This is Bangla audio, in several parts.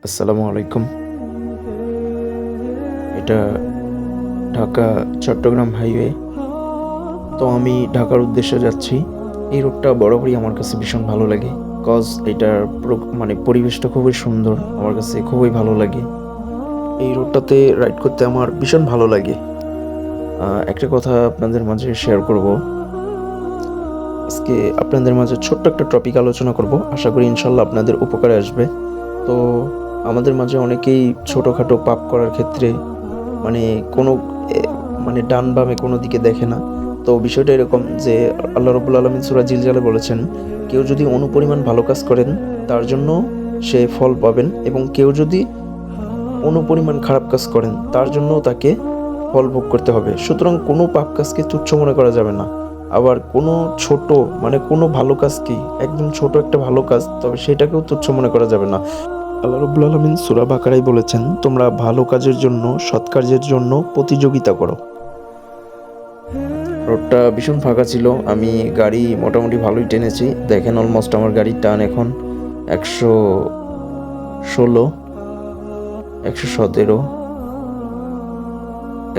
আসসালামু আলাইকুম। এটা ঢাকা চট্টগ্রাম হাইওয়ে। তো আমি ঢাকার উদ্দেশ্যে যাচ্ছি। এই রোডটা বরাবরই আমার কাছে ভীষণ ভালো লাগে। কজ এটার পরিবেশটা খুবই সুন্দর। আমার কাছে খুবই ভালো লাগে। এই রোডটাতে রাইড করতে আমার ভীষণ ভালো লাগে। একটা কথা আপনাদের মাঝে শেয়ার করব। আজকে আপনাদের মাঝে ছোট্ট একটা টপিক আলোচনা করব। আশা করি ইনশাআল্লাহ আপনাদের উপকারে আসবে। তো আমাদের মাঝে অনেকেই ছোটখাটো পাপ করার ক্ষেত্রে মানে কোনো এ ডান বামে কোনো দিকে দেখে না। তো বিষয়টা এরকম যে আল্লাহ রাব্বুল আলামিন সূরা জিলজালে বলেছেন, কেউ যদি অনুপরিমাণ ভালো কাজ করেন তার জন্য সে ফল পাবেন, এবং কেউ যদি অনুপরিমাণ খারাপ কাজ করেন তার জন্যও তাকে ফল ভোগ করতে হবে। সুতরাং কোনো পাপ কাজকে তুচ্ছ মনে করা যাবে না। আবার কোনো ছোট কোনো ভালো কাজকেই, একদম ছোট একটা ভালো কাজ, তবে সেটাকেও তুচ্ছ মনে করা যাবে না। আল্লাহ রাব্বুল আলামিন সূরা বাকারায় বলেছেন, তোমরা ভালো কাজের জন্য, সৎ কাজের জন্য প্রতিযোগিতা করো। রোডটা ভীষণ ফাঁকা ছিল। আমি গাড়ি মোটামুটি ভালোই টেনেছি। দেখেন অলমোস্ট আমার গাড়ির টান এখন 116, 117,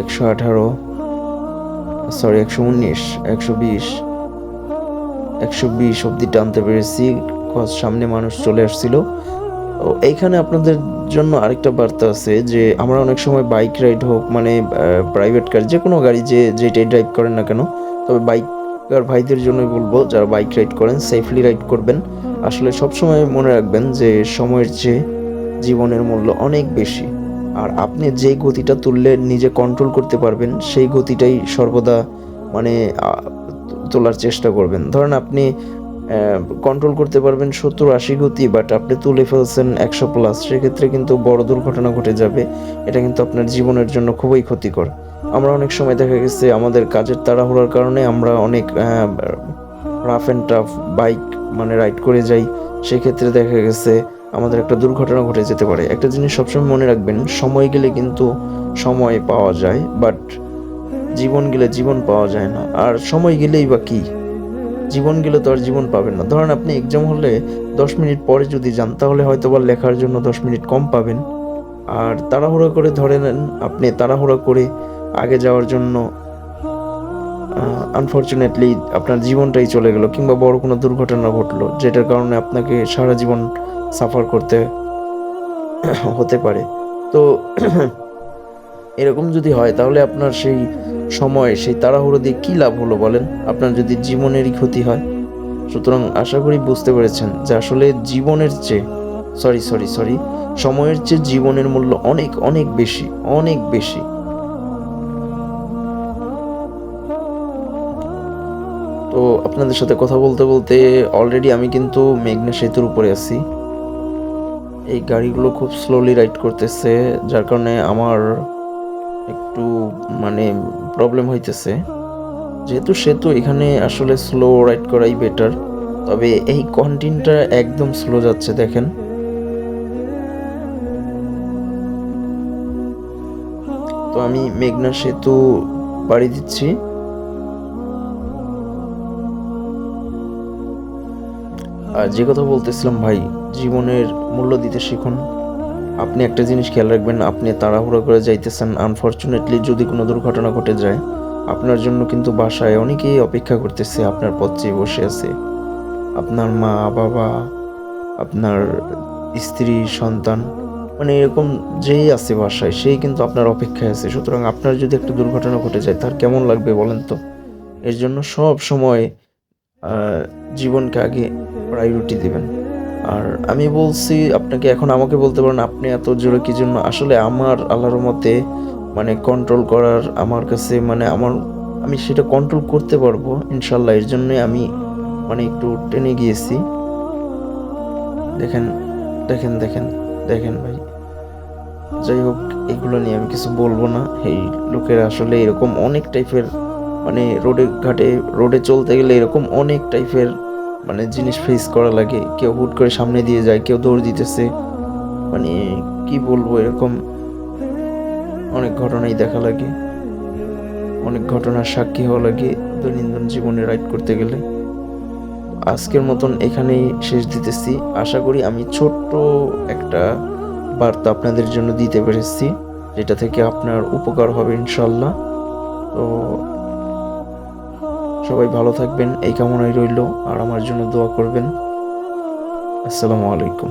118, সরি 119, 120, 120 অব্দি টানতে পেরেছি। সামনে মানুষ চলে আসছিল। তো এইখানে আপনাদের জন্য আরেকটা বার্তা আছে যে আমরা অনেক সময় বাইক রাইড হোক, প্রাইভেট কার, যে কোনো গাড়ি যেটাই ড্রাইভ করেন না কেন, তবে বাইকার ভাইদের জন্যই বলবো, যারা বাইক রাইড করেন সেফলি রাইড করবেন। আসলে সবসময় মনে রাখবেন যে সময়ের চেয়ে জীবনের মূল্য অনেক বেশি। আর আপনি যে গতিটা তুললে নিজে কন্ট্রোল করতে পারবেন, সেই গতিটাই সর্বদা মানে তোলার চেষ্টা করবেন। ধরেন আপনি কন্ট্রোল করতে পারবেন 70-80 গতি, বাট আপনি তুলে ফেলছেন 100+, সেক্ষেত্রে কিন্তু বড় দুর্ঘটনা ঘটে যাবে। এটা কিন্তু আপনার জীবনের জন্য খুবই ক্ষতিকর। আমরা অনেক সময় দেখা গেছে আমাদের কাজের তাড়াহুড়োর কারণে আমরা অনেক rough and tough bike ride করে যাই। সেক্ষেত্রে দেখা গেছে আমাদের একটা দুর্ঘটনা ঘটে যেতে পারে। একটা জিনিস সবসময় মনে রাখবেন, সময় গেলে কিন্তু সময় পাওয়া যায়, বাট জীবন গেলে জীবন পাওয়া যায় না। আর সময় গেলেই বা কি, জীবন গেলে তো আর জীবন পাবেন না। ধরেন আপনি এক্সাম হলে 10 মিনিট পরে যদি যান, তাহলে হয়তো বা লেখার জন্য 10 মিনিট কম পাবেন। আর তাড়াহুড়া করে, ধরে নেন আপনি তাড়াহুড়া করে আগে যাওয়ার জন্য আনফরচুনেটলি আপনার জীবনটাই চলে গেল, কিংবা বড় কোনো দুর্ঘটনা ঘটলো, যেটার কারণে আপনাকে সারা জীবন সাফার করতে হতে পারে। তো এরকম যদি হয়, তাহলে আপনার সেই সময়, সেই তাড়াহুড়ো দিয়ে কী লাভ হলো বলেন? আপনার যদি জীবনেরই ক্ষতি হয়। সুতরাং আশা করি বুঝতে পেরেছেন যে আসলে জীবনের চেয়ে সরি সময়ের চেয়ে জীবনের মূল্য অনেক অনেক বেশি, অনেক বেশি। তো আপনাদের সাথে কথা বলতে বলতে অলরেডি আমি কিন্তু মেঘনা সেতুর উপরে আছি। এই গাড়িগুলো খুব স্লোলি রাইড করতেছে, যার কারণে আমার একটু প্রবলেম হইতেছে। যেহেতু সেতু, এখানে আসলে স্লো রাইড করাই বেটার। তবে এই কন্টিনটা একদম স্লো যাচ্ছে, দেখেন। তো আমি মেঘনা সেতু পাড়ি দিচ্ছি। আর যে কথা বলতেছিলাম ভাই, জীবনের মূল্য দিতে শিখুন। আপনি একটা জিনিস খেয়াল রাখবেন, আপনি তাড়াহুড়ো করে যাইতেছেন, আনফরচুনেটলি যদি কোনো দুর্ঘটনা ঘটে যায়, আপনার জন্য কিন্তু বাসায় অনেকেই অপেক্ষা করতেছে, আপনার পথ চেয়ে বসে আছে। আপনার মা বাবা, আপনার স্ত্রী, সন্তান, এরকম যেই আছে বাসায়, সেই কিন্তু আপনার অপেক্ষায় আছে। সুতরাং আপনার যদি একটা দুর্ঘটনা ঘটে যায়, তার কেমন লাগবে বলেন তো? এর জন্য সব সময় জীবনকে আগে প্রায়োরিটি দিবেন। আর আমি বলছি আপনাকে, এখন আমাকে বলতে পারেন আপনি এত জোরে কি জন্য? আসলে আমার আল্লাহর রহমতে কন্ট্রোল করার আমার কাছে আমি সেটা কন্ট্রোল করতে পারবো ইনশাল্লাহ। এর জন্যই আমি একটু টেনে গিয়েছি। দেখেন দেখেন দেখেন দেখেন ভাই। যাই হোক, এগুলো নিয়ে আমি কিছু বলবো না। এই লোকেরা আসলে এরকম অনেক টাইপের, রোডে চলতে গেলে এরকম অনেক টাইপের জিনিস ফেস করা লাগে। কেউ হুট করে সামনে দিয়ে যায়, কেউ দৌড় দিতেছে, কি বলবো, এরকম অনেক ঘটনাই দেখা লাগে, অনেক ঘটনার সাক্ষী হওয়া লাগে দৈনন্দিন জীবনে রাইড করতে গেলে। আজকের মতন এখানেই শেষ দিতেছি। আশা করি আমি ছোট্ট একটা বার্তা আপনাদের জন্য দিতে পেরেছি, যেটা থেকে আপনার উপকার হবে ইনশাল্লাহ। তো সবাই ভালো থাকবেন এই কামনাই রইল, আর আমার জন্য দোয়া করবেন। আসসালামু আলাইকুম।